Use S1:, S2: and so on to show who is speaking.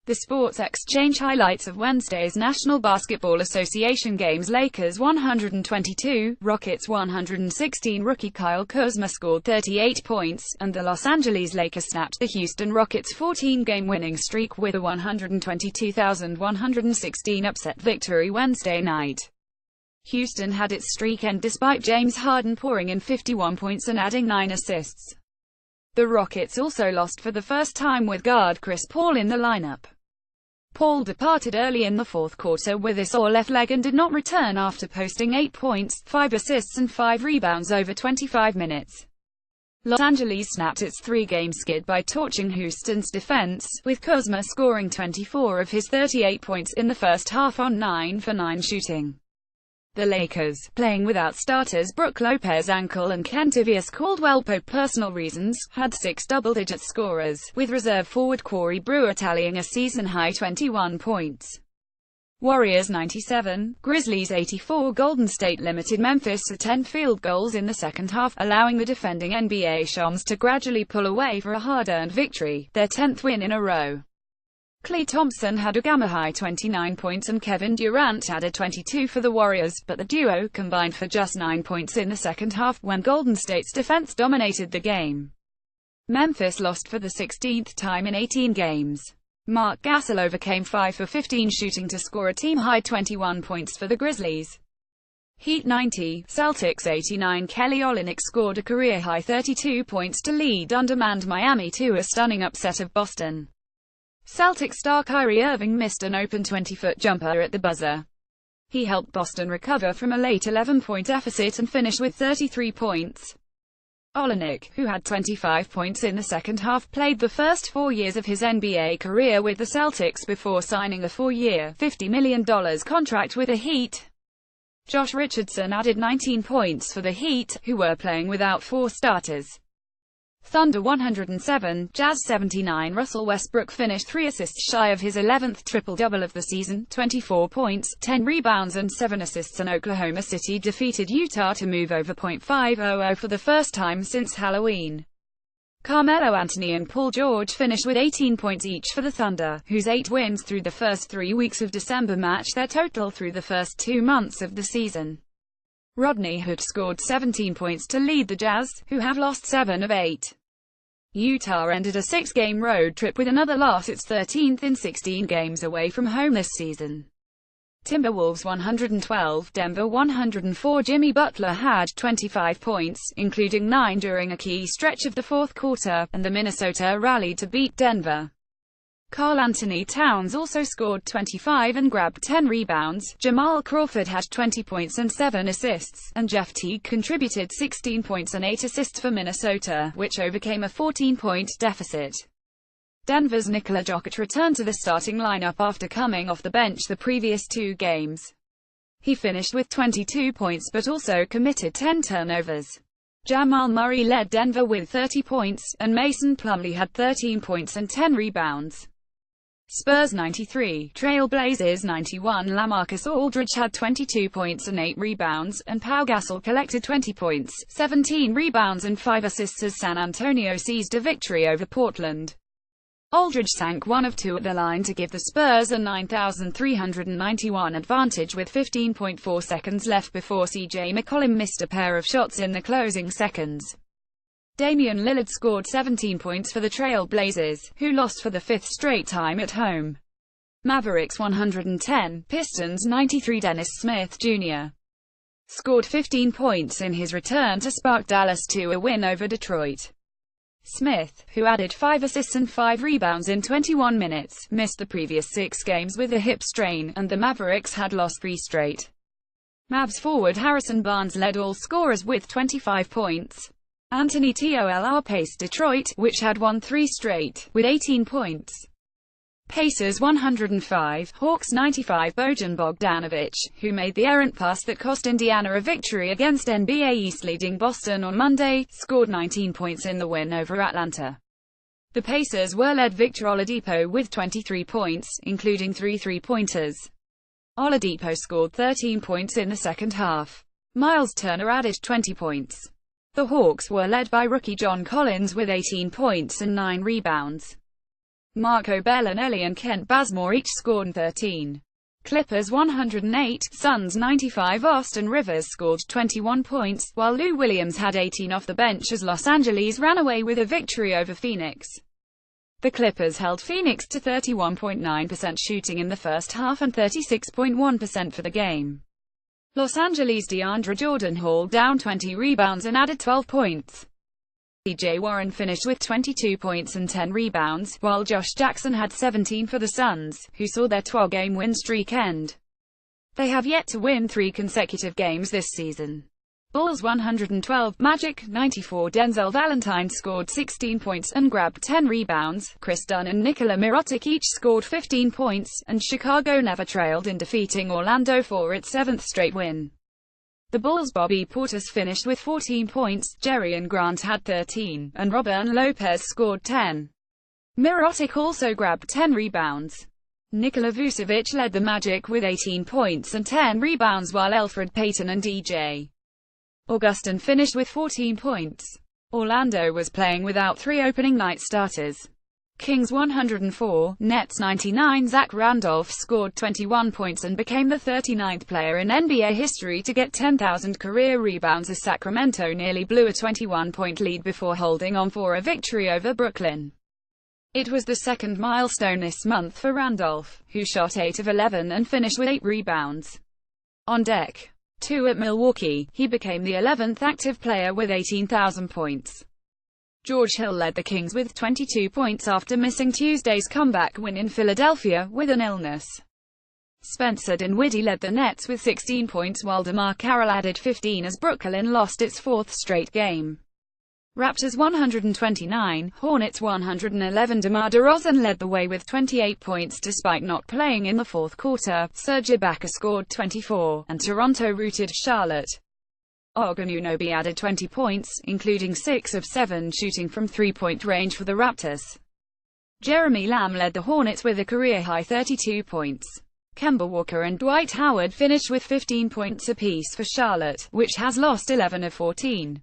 S1: The Sports Exchange highlights of Wednesday's National Basketball Association games: Lakers 122, Rockets 116. Rookie Kyle Kuzma scored 38 points, and the Los Angeles Lakers snapped the Houston Rockets' 14-game winning streak with a 122,116 upset victory Wednesday night. Houston had its streak end despite James Harden pouring in 51 points and adding 9 assists. The Rockets also lost for the first time with guard Chris Paul in the lineup. Paul departed early in the fourth quarter with a sore left leg and did not return after posting 8 points, 5 assists and 5 rebounds over 25 minutes. Los Angeles snapped its 3-game skid by torching Houston's defense, with Kuzma scoring 24 of his 38 points in the first half on 9 for 9 shooting. The Lakers, playing without starters Brook Lopez ankle and Kentavious Caldwell Pope personal reasons, had 6 double-digit scorers, with reserve forward Corey Brewer tallying a season-high 21 points. Warriors 97, Grizzlies 84. Golden State limited Memphis to 10 field goals in the second half, allowing the defending NBA champs to gradually pull away for a hard-earned victory, their 10th win in a row. Klay Thompson had a career-high 29 points and Kevin Durant added 22 for the Warriors, but the duo combined for just 9 points in the second half, when Golden State's defense dominated the game. Memphis lost for the 16th time in 18 games. Marc Gasol overcame 5 for 15 shooting to score a team-high 21 points for the Grizzlies. Heat 90, Celtics 89. Kelly Olynyk scored a career-high 32 points to lead undermanned Miami to a stunning upset of Boston. Celtics star Kyrie Irving missed an open 20-foot jumper at the buzzer. He helped Boston recover from a late 11-point deficit and finish with 33 points. Olynyk, who had 25 points in the second half, played the first 4 years of his NBA career with the Celtics before signing a 4-year, $50 million contract with the Heat. Josh Richardson added 19 points for the Heat, who were playing without 4 starters. Thunder 107, Jazz 79. Russell Westbrook finished 3 assists shy of his 11th triple-double of the season, 24 points, 10 rebounds and 7 assists, and Oklahoma City defeated Utah to move over .500 for the first time since Halloween. Carmelo Anthony and Paul George finished with 18 points each for the Thunder, whose 8 wins through the first 3 weeks of December match their total through the first 2 months of the season. Rodney Hood scored 17 points to lead the Jazz, who have lost 7 of 8. Utah ended a 6-game road trip with another loss, its 13th in 16 games away from home this season. Timberwolves 112, Denver 104. Jimmy Butler had 25 points, including 9 during a key stretch of the fourth quarter, and the Minnesota rallied to beat Denver. Karl Anthony Towns also scored 25 and grabbed 10 rebounds. Jamal Crawford had 20 points and 7 assists, and Jeff Teague contributed 16 points and 8 assists for Minnesota, which overcame a 14-point deficit. Denver's Nikola Jokic returned to the starting lineup after coming off the bench the previous 2 games. He finished with 22 points but also committed 10 turnovers. Jamal Murray led Denver with 30 points, and Mason Plumlee had 13 points and 10 rebounds. Spurs 93, Trail Blazers 91. LaMarcus Aldridge had 22 points and 8 rebounds, and Pau Gasol collected 20 points, 17 rebounds and 5 assists as San Antonio seized a victory over Portland. Aldridge sank 1 of 2 at the line to give the Spurs a 9,391 advantage with 15.4 seconds left before CJ McCollum missed a pair of shots in the closing seconds. Damian Lillard scored 17 points for the Trail Blazers, who lost for the 5th straight time at home. Mavericks 110, Pistons 93. Dennis Smith Jr. scored 15 points in his return to spark Dallas to a win over Detroit. Smith, who added 5 assists and 5 rebounds in 21 minutes, missed the previous 6 games with a hip strain, and the Mavericks had lost 3 straight. Mavs forward Harrison Barnes led all scorers with 25 points. Anthony Tolr paced Detroit, which had won 3 straight, with 18 points. Pacers 105, Hawks 95. Bojan Bogdanovic, who made the errant pass that cost Indiana a victory against NBA East leading Boston on Monday, scored 19 points in the win over Atlanta. The Pacers were led Victor Oladipo with 23 points, including 3 three-pointers. Oladipo scored 13 points in the second half. Miles Turner added 20 points. The Hawks were led by rookie John Collins with 18 points and 9 rebounds. Marco Bellinelli and Kent Bazemore each scored 13. Clippers 108, Suns 95. Austin Rivers scored 21 points, while Lou Williams had 18 off the bench as Los Angeles ran away with a victory over Phoenix. The Clippers held Phoenix to 31.9% shooting in the first half and 36.1% for the game. Los Angeles' DeAndre Jordan hauled down 20 rebounds and added 12 points. T.J. Warren finished with 22 points and 10 rebounds, while Josh Jackson had 17 for the Suns, who saw their 12-game win streak end. They have yet to win 3 consecutive games this season. Bulls 112, Magic 94. Denzel Valentine scored 16 points and grabbed 10 rebounds. Chris Dunn and Nikola Mirotic each scored 15 points, and Chicago never trailed in defeating Orlando for its 7th straight win. The Bulls' Bobby Portis finished with 14 points, Jerian Grant had 13, and Robin Lopez scored 10. Mirotic also grabbed 10 rebounds. Nikola Vucevic led the Magic with 18 points and 10 rebounds, while Elfrid Payton and DJ Augustin finished with 14 points. Orlando was playing without 3 opening night starters. Kings 104, Nets 99. Zach Randolph scored 21 points and became the 39th player in NBA history to get 10,000 career rebounds as Sacramento nearly blew a 21-point lead before holding on for a victory over Brooklyn. It was the second milestone this month for Randolph, who shot 8 of 11 and finished with 8 rebounds. On deck 2 at Milwaukee, he became the 11th active player with 18,000 points. George Hill led the Kings with 22 points after missing Tuesday's comeback win in Philadelphia with an illness. Spencer Dinwiddie led the Nets with 16 points while DeMar Carroll added 15 as Brooklyn lost its 4th straight game. Raptors 129, Hornets 111. DeMar DeRozan led the way with 28 points despite not playing in the 4th quarter. Serge Ibaka scored 24, and Toronto routed Charlotte. Anunoby added 20 points, including 6 of 7 shooting from three-point range for the Raptors. Jeremy Lamb led the Hornets with a career-high 32 points. Kemba Walker and Dwight Howard finished with 15 points apiece for Charlotte, which has lost 11 of 14.